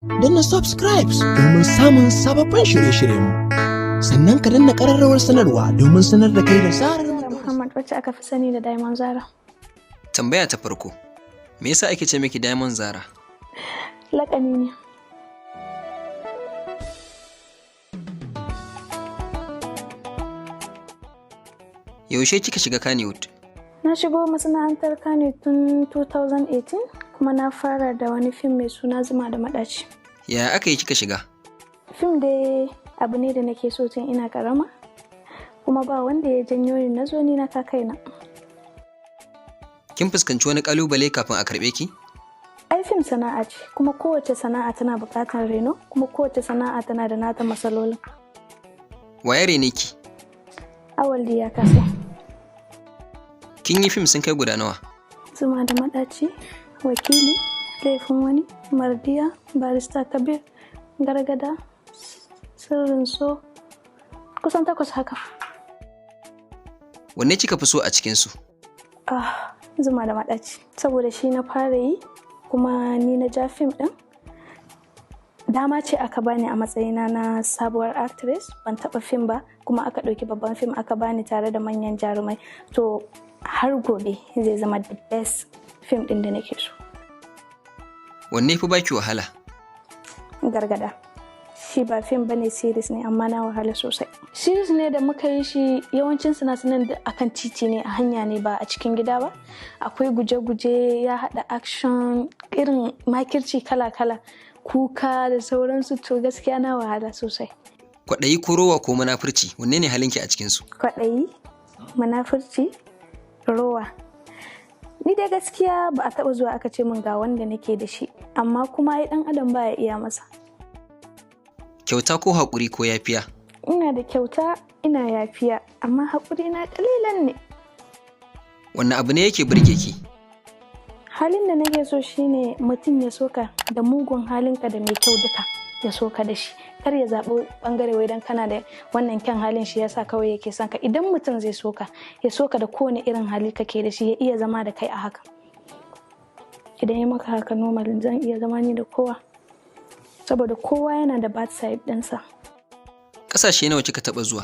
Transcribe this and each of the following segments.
danna subscribe domin samun sababbin shirye-shiryenmu. Sannan ka danna ƙararrawar sanarwa domin sanar da kai da zarar Muhammad wacce aka fi sani da Diamond Zara. Tambaya ta farko, me yasa ake ce miki Diamond Zara? Laƙani ne. Yaushe kika shiga Kannywood? Na shigo masana'antar Kannywood tun 2018 kuma na fara da wani fim mai suna Zuma da Maɗaci. Yaya aka yi kika shiga? Fim dai abu ne da nake so tun ina karama kuma ba wanda ya janyo ni na zo ni na kaina. Kin fuskanci wani kalubale kafin a karɓe ki? Ai fim sana'a ce kuma kowace sana'a tana buƙatar reno kuma kowace sana'a tana da nata matsalolin. Waye rene ki? Awal ya kasa. Kin yi fim sun kai guda nawa? Zuma da Maɗaci, Wakili, Laifin Wani, Mardiya, Barista Kabir, Gargada, Sirrin So, kusan 8 haka. Wanne kika fi so a cikinsu? Zuma da Maɗaci, saboda shi na fara yi kuma ni na ja fim ɗin. Dama ce aka bani a matsayina na sabuwar actress, ban taɓa fim ba kuma aka ɗauki babban fim aka bani tare da manyan jarumai. To har gobe zai zama the best fim ɗin da nake so. Wanne fi baki wahala? Gargada. Shi ba fim bane, series ne amma na wahala sosai. Series ne da muka yi shi yawancin sinasinan da akan titi ne, a hanya ne ba a cikin gida ba. Akwai guje-guje, ya haɗa action, irin makirci kala-kala, kuka da sauransu. To gaskiya na wahala sosai. Kwaɗayi ko rowa ko munafurci, wanne ne halinki a cikinsu? Kwaɗayi, munafurci, rowa. Ni dai gaskiya ba a taɓa zuwa aka ce min ga wanda nake da shi, amma kuma ai ɗan adam ba ya iya masa. Kyauta ko haƙuri ko yafiya? Ina da kyauta, ina yafiya, amma haƙuri na ƙalilan ne. Wanne abu ne yake burge ki? Halin da nake so shine mutum ya soka da mugun halinka da mai kyau duka ya soka da shi. Kar ya zaɓi ɓangare wai dan kana da wannan kyan halin shi yasa kawai yake son ka. Idan mutum zai soka, ya soka da kowane irin hali kake da shi, ya iya zama da kai a haka. Idan ya maka haka normal zan iya zama ni da kowa. Saboda kowa yana da bad side ɗinsa. Ƙasashe nawa kika taɓa zuwa?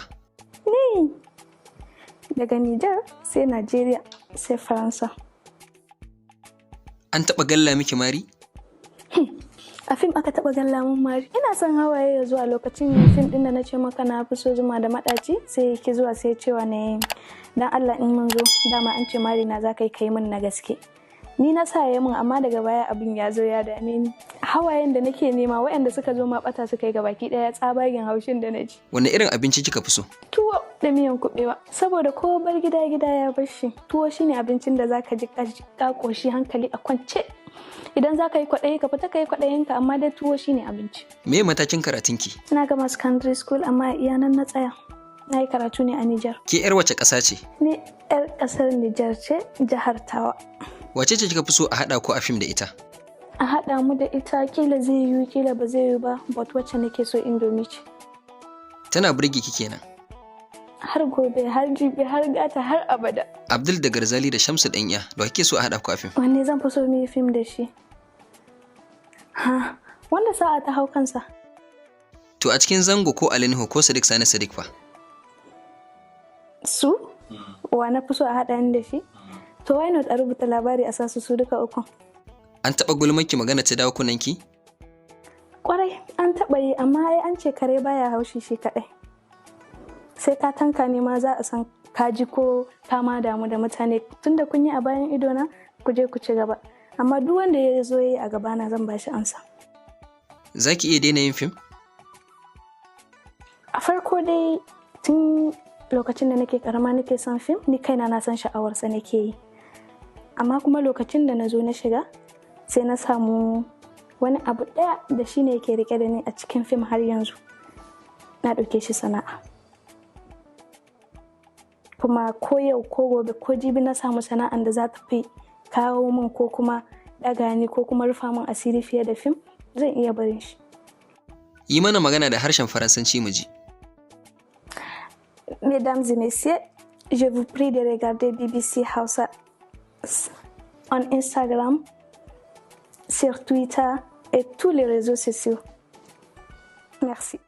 Ni daga Nijar sai Najeriya sai Faransa. An taɓa galla miki mari? A fim aka taɓa galla mun mari. Ina son hawaye ya zuwa lokacin fim ɗin da na ce maka na fi so Zuma da Maɗaci, sai ki zuwa sai cewa ne dan Allah in mun zo dama an ce mari na za ka yi kai min na gaske. Ni na sa ya min amma daga baya abin ya zo ya dame ni. Hawayen da nake nema waɗanda suka zo ma ɓata suka yi gabaki ɗaya tsabagen haushin da na ji. Wanne irin abinci kika fi so? Tuwo da miyan kuɓewa. Saboda ko bar gida ya bar shi. Tuwo shine abincin da zaka ji ka ƙoshi hankali a kwance. Idan zaka yi kwaɗayi ka fita ka yi kwaɗayinka, amma dai tuwo shine abinci. Me matakin karatunki? Na gama secondary school amma iya nan na tsaya. Na yi karatu ne a Nijar. Ke 'yar wace ƙasa ce? Ni 'yar ƙasar Nijar ce, jihar Tawa. Wace ce kika fi so a haɗa ko a fim da ita? A haɗa mu da ita kila zai yiwu kila ba zai yiwu ba, but wacce nake so Indomie ce. Tana burge ki kenan? Har gobe, har jibi, har gata, har abada. Abdul da Garzali da Shamsu ɗanya, da kike so a haɗa ku a fim? Wanne zan fi so mu yi fim da shi? Wanda sa'a ta hau kansa. To a cikin Zango ko Alinho ko Sadiq Sani Sadiq fa? Su? Wa na fi so a haɗa ni da shi? To why not a rubuta labari a sa su duka uku? An taɓa gulmarki magana ta dawo kunanki? Kwarai an taɓa yi, amma ai an ce kare baya haushi shi kaɗai. Sai ka tanka ne ma za a san kaji ko ka ma damu da mutane. Tunda kun yi a bayan idona ku je ku ci gaba. Amma duk wanda ya zo yi a gabana zan ba shi amsa. Za ki iya daina yin fim? A farko dai tun lokacin da nake karama nake son fim, ni kaina na san sha'awarsa nake yi. Amma kuma lokacin da na zo na shiga sai na samu wani abu ɗaya da shi ne yake rike da ni a cikin fim har yanzu. Na ɗauke shi sana'a. Kuma ko yau ko gobe ko jibi na samu sana'an da za ta fi kawo min ko kuma ɗaga ni ko kuma rufa min asiri fiye da fim, zan iya barin shi. Yi mana magana da harshen Faransanci mu ji. Mesdames et messieurs, je vous prie de regarder BBC Hausa on Instagram, sur Twitter, et tous les réseaux sociaux. Merci.